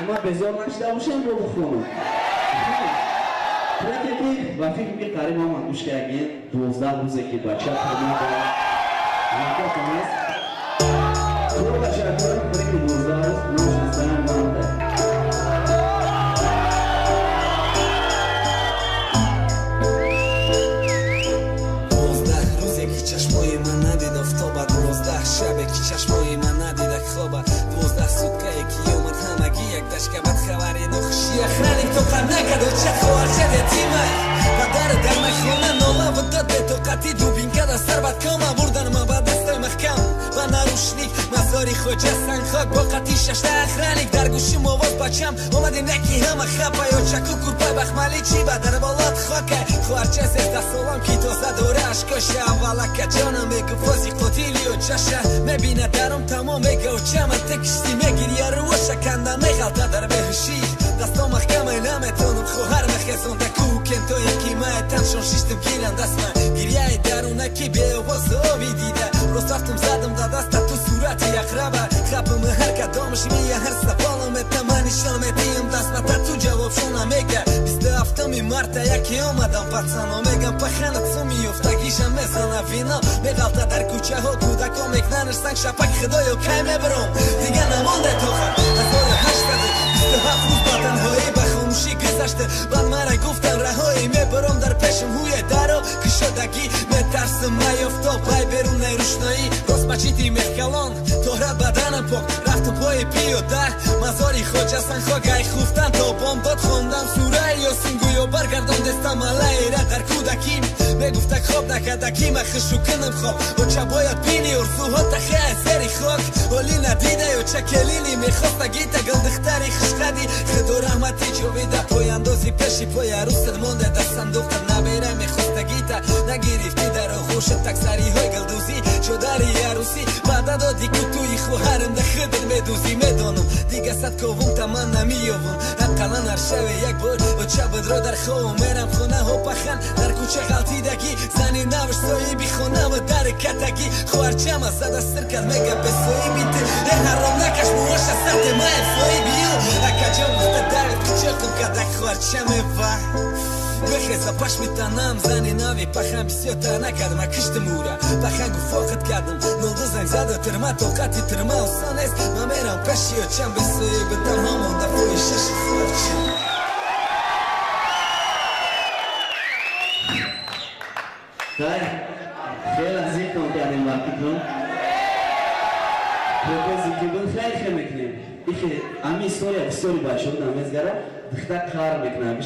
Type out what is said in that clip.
اما بزار نشده باشم رو بخونم ترکی که و فکر که قریب هم گوش کردین 12 روزه که بچه تمام نکه کنست رو تشکر ترکی 12 روز نوش نستانم مانده چشمای من ندید افتابد 12 شبه که چشمای من ندید خوابه 12 سوتکه که اومد همگی یک دشکبت خبری نخشی اخرانی تو قد نکد و چه خوار شد یتیمه پدر در مخونه ناله و داد به توقتی دوبین که دستر بد کامه بردن ما با دستای محکم و نروشنیک مزاری خوجه سنگ خاک با قطی ششته اخرانیک در گوشی مواد بچم اومدی نکی همه خپه یا چکو کرپای بخمالی چی با در بالات خاکه خوارچه سیزده سالم کی توزه دوره اشکاشه اولا که جانم بگو فازی قتیلی و چشه مبینه درم تمام بگه و چه من تکشتی مگیر یا روشه کنده میغلطه در بهشی دستا محکمه نمیتونم خوهر مخیزون دکو کن تو یکی مای تنشون شیشتم گیرن دست من گریه درونه کی به واسه آبی دیده روز رفتم زدم دا دست تو صورتی اقربه خبم هر کدامش میه هر سفالم تمانی شامتیم دست متا تو جواب شونه میگه 27 مرتا یکی اومدم پرسانو میگم پخنت سو میفتگیشم میزنه وینا میغلطه در کوچه ها کودکا میکننش سنگ شپک خدایو کی میبرم دیگه نمانده تو خب 27 روز با تنهایی به خاموشی گذشته من مرا گفتن رهایی میبرم در پیشم هوی درو که شدگی میترسم میفتا پای بیرون روشنایی راست بچیتی میخکلان تهرت بدنم پاک رفتم پای پیاده مزاری خوجه سن خاگه خوفتن تا بام داد خوندم سوره یاسین گویا برگردم دستم علیره در کودکیم میگفته خواب نکدکی من خشو کنم خواب و چه باید بینی ارزوها تخیه زری خاک ولی ندیده و چه کلینی میخواست گیتا گلدختری خشقدی خدو رحمتی جویده پای اندازی پشی پای عروست مونده در صندوق نبیره میخواست گیتا نگیریفتی در آغوش تکسری های گلدوزی چوداری عروسی بعد دادی که توی خوهرم ده خدر میدوزی میدانم دیگه صد کوم تمام نمیوم اقلا هر شوه یک بار و چه بدرو در خواه میرم خونه ها پخن در کوچه غلطیدگی زنی نوش سایی بی خونه و در کتگی خوارچه ما زده سر کرد میگه به سایی بیتی حرام نکش موش سرد ما افایی بیو اکا جا مخت در کوچه کن کدک خوارچه میوه بخیزه پاش میتنم زنی ناوی پخم بسیار تا نکردم کشت مورا پخم گو فاقت کردم نلدو زنگ زده ترما توقتی ترما و سانست ما میرم پشی و چم بسوی بدم همون دفوی شش خوارچه خیلی از این کن کردیم وقتی کن پروپوزی که بون خیلی خیلی میکنیم ای که امی استوریا بسیاری باشه بودم ازگره دخته کار میکنم